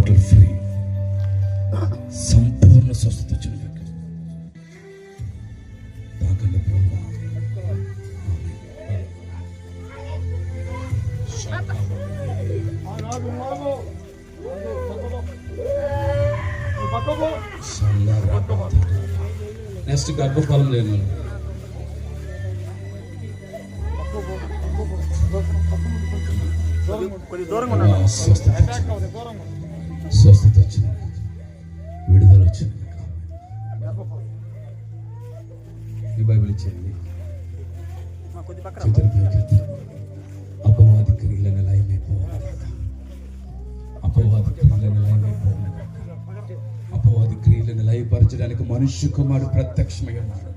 Total free, సంపూర్ణ స్వస్థత వచ్చిన తాకండి ప్రభా. నెక్స్ట్ గర్భఫలం లేను స్వస్థత వచ్చింది, విడుదల వచ్చింది. ఈ బైబిల్ ఇచ్చేయండి. అపవాది క్రియలను లయమైపోవాలి, అపవాది క్రియలను లయమైపోవాలి. అపవాది క్రియలను లయపరచడానికి మనుష్య కుమారుడు ప్రత్యక్షమై ఉన్నారు.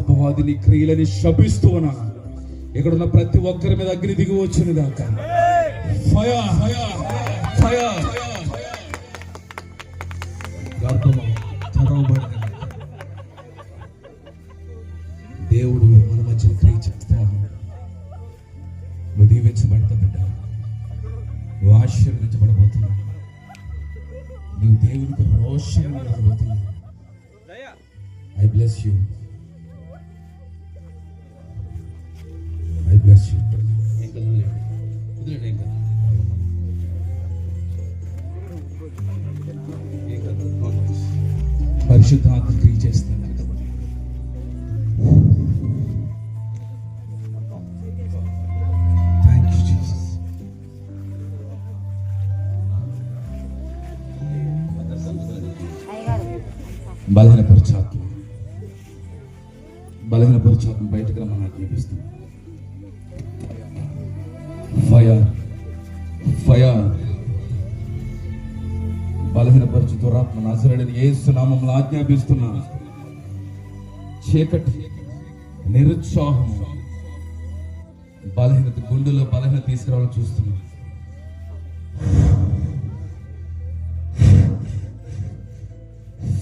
అపవాదిని క్రియలని శపిస్తూ ఉన్నాను. ఇక్కడ ఉన్న ప్రతి ఒక్కరి మీద అగ్ని దిగి వచ్చును గాక. Fire fire fire. గర్భము తెరవబడింది. దేవుడు మన మధ్యలో క్రియ చేస్తా ఉన్నాడు. నువ్వు దీవించబడతా బిడ్డ, నువ్వు ఆశీర్వదించబడబోతున్నావు. నువ్వు దేవునికి రోషంగా ఉండబోతున్నావు. I bless you, I bless you. పరిశుద్ధాత్మ క్రియ చేస్తాను. Thank you Jesus. బలహీనపరచాత్మ బయటకు రమ్మని ఆజ్ఞాపిస్తాను. Fire fire. బలహీనపరచు దురాత్మ నజరేయుడైన యేసు నామములో ఆజ్ఞాపిస్తున్నా. చీకటి, నిరుత్సాహం, బలహీనత, గుండెలో బలహీనత తీసుకురావాలని చూస్తున్నా.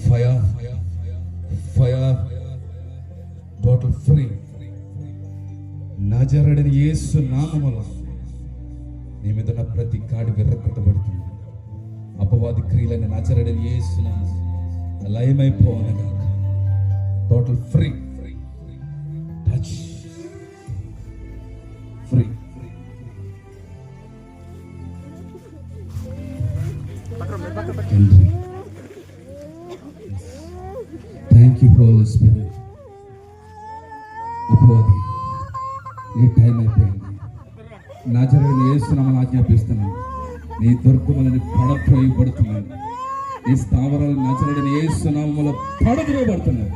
Fire fire. Total free. నజరేయుడైన యేసు నామములో నీ మీద ఉన్న ప్రతి కాడి విర్రకొట్టబడుతుంది. అపవాది క్రియలని నజరేయుడైన యేసు నామములో లయమైపోవనగా. Total free. Touch free. Thank you holy spirit. అపవాది నీ టైం అయిపోయింది. నజరేయుడైన యేసు నామములో ఆజ్ఞాపిస్తున్నాను. నీ దుర్గములని పడద్రోయబడుతున్నాను. నీ స్థావరాలు నజరేయుడైన యేసు నామములో పడద్రోయబడుతున్నాను.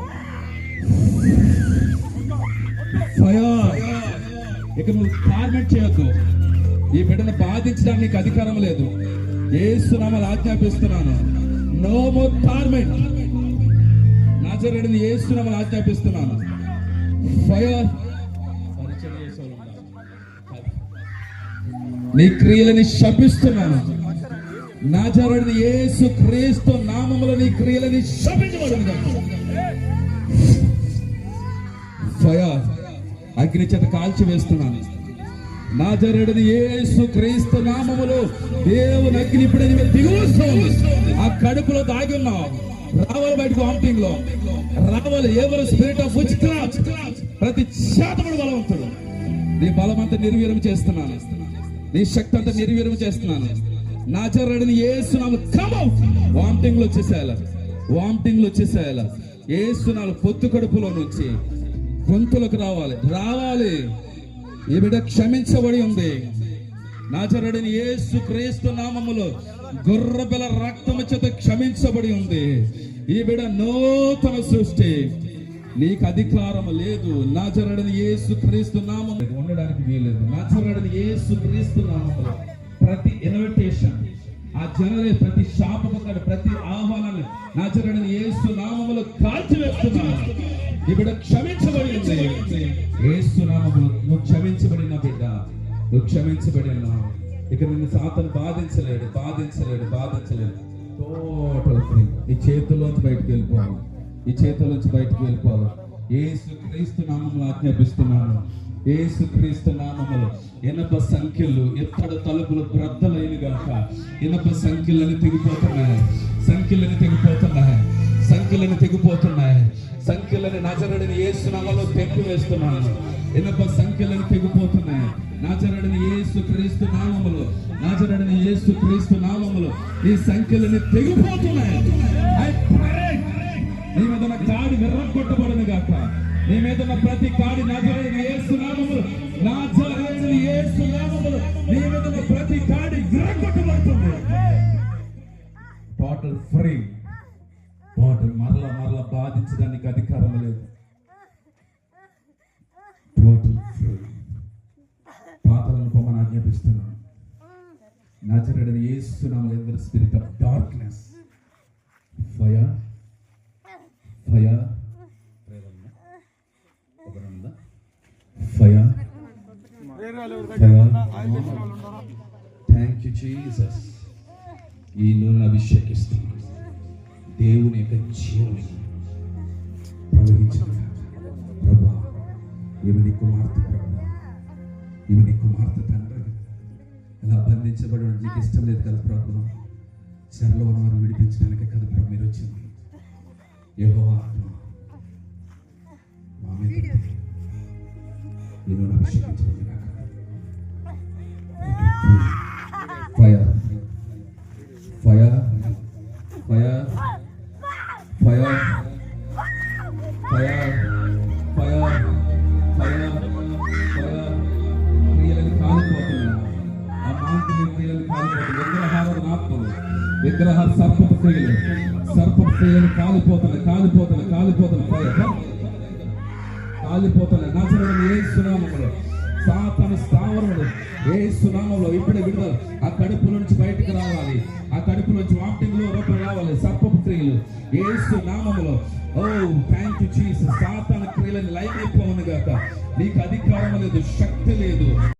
ఇక నువ్వు టార్గెట్ చేయొద్దు. ఈ బిడ్డను బాధించడానికి నీకు అధికారం లేదు. యేసు నామములో ఆజ్ఞాపిస్తున్నాను. No more target. నజరేయుడైన యేసు నామములో ఆజ్ఞాపిస్తున్నాను. ఫైర్. నీ క్రియలని శపిస్తున్నాను. నజరేయుడైన యేసు క్రీస్తు నామములో నీ క్రియలని శపించబడును. ఫైర్. అగ్ని చేత కాల్చి వేస్తున్నాను. నజరేయుడైన యేసు క్రీస్తు నామములో దేవుని అగ్ని ఇప్పుడు దిగువస్తుంది. ఆ కడుపులో దాగి ఉన్నావు. రావాలి బయటకు. వామిటింగ్ లో రావాలి. ఎవరు స్పిరిట్ ఆఫ్ విచ్ క్రాఫ్ట్, ప్రతి శాతముడు బలవంతుడు. నీ బలమంతా నిర్వీర్యం చేస్తున్నాను. నీ శక్తి అంతా నిర్వీర్యం చేస్తున్నాను. నజరేయుడైన యేసు నామములో కమ్ అవుట్. వామిటింగ్ లో వచ్చేసేయాల. వామిటింగ్ లో వచ్చేసేయాల. యేసు నామములో పొత్తు కడుపులో నుంచి గొంతులకు రావాలి. రావాలి. ఈ బిడ్డ క్షమించబడి ఉంది. నజరేయుడైన యేసు క్రీస్తు నామములో గొర్రెపిల్ల రక్తము చేత క్షమించబడి ఉంది. ఈ బిడ్డ నూతన సృష్టి. నీకు అధికారం లేదు. నజరేయుడైన యేసు క్రీస్తు నామములో ఉండడానికి వీలేదు. నజరేయుడైన యేసు క్రీస్తు నామములో ప్రతి ఇన్విటేషన్, ఆ జనరే ప్రతి శాపకాలు, ప్రతి ఆహ్వానాన్ని నజరేయుడైన యేసు నామములో కాల్చివేస్తున్నాను. ఈ బిడ్డ క్షమించబడి ఉంది. యేసు నామములో నువ్వు క్షమించబడిన బిడ్డ, నువ్వు క్షమించబడి ఉన్నావు. ఇక నిన్ను సాతాను బాధించలేడు, బాధించలేడు, బాధించలేడు. Total free. ఈ చేతుల్లోంచి బయటకు వెళ్ళిపోవాలి. ఈ చేతుల్లోంచి బయటకు వెళ్ళిపోవాలి. యేసు క్రీస్తు నామములో ఆజ్ఞాపిస్తున్నాను. యేసు క్రీస్తు నామములో ఇనప సంఖ్యలు ఎత్తడు తలుపులు బ్రద్దలైన గాక. ఇనప సంఖ్యలని తెగిపోతున్నాయి, సంఖ్యలని తెగిపోతున్నాయి, సంఖ్యలని తెగిపోతున్నాయి. సంఖ్యలని నజరేయుడైన యేసు నామములో తెంపి వేస్తున్నాను. ఇనప సంఖ్యలని తెగిపోతున్నాయి. నజరేయుడైన యేసు క్రీస్తు నామములో, నజరేయుడైన యేసు క్రీస్తు నామములో ఈ సంఖ్యలని తెగిపోతున్నాయి. నీ మీద ఉన్న కాడి విర్రగొట్టబడును గాక. నీ మీద ఉన్న ప్రతి కాడి నజరేయుడైన యేసు నామములో, నజరేయుడైన యేసు నామములో నీ మీద ఉన్న ప్రతి కాడి విర్రగొట్టబడుతుంది. Total free. టోటల్ మరల బాధించడానికి అధికారం లేదు. Total free. పాతాళాలను పొమ్మని ఆజ్ఞాపిస్తున్నాను. నజరేయుడైన యేసు నామములో ఎవరి spirit of darkness fire fire fire thank you Jesus. ఈ నూనె అభిషేకిస్తుంది. దేవుని యొక్క జీవం ప్రవహించిన ప్రభా, ఈమె నీ కుమార్తె ప్రభా, ఈమె నీ కుమార్తె తండ్రి. ఇలా బంధించబడి నీకు ఇష్టం లేదు కదా ప్రభు. చెరలో ఉన్న వారిని విడిపించడానికి కదా ప్రభు మీరు వచ్చింది. యెహోవా మా మీద నేను అభిషేకించబడి fire fire fire fire fire fire fire fire. క్రియలను కాలిపోతున్నాయి. ఆ మాంత్రిక క్రియలను కాలిపోతున్నాయి. విగ్రహాలను ఆత్మలు, విగ్రహ సర్పపు క్రియలు, సర్పపు క్రియలు కాలిపోతున్నాయి, కాలిపోతున్నాయి, కాలిపోతున్నాయి. ఫైర్ కాలిపోతున్నాయి. నజరేయుడైన యేసు నామములో సాతాను స్థావరములు యేసు నామములో ఇప్పుడే విడుదల. ఆ కడుపు నుంచి బయటకు రావాలి. ఆ కడుపు నుంచి వామిటింగ్ లో రూపం రావాలి. సర్పపు క్రియలు యేసు నామములో. ఓ థ్యాంక్ యూ జీసస్. సాతాను క్రియలను లైవ్ అయిపోవును గాక. నీకు అధికారం లేదు, శక్తి లేదు.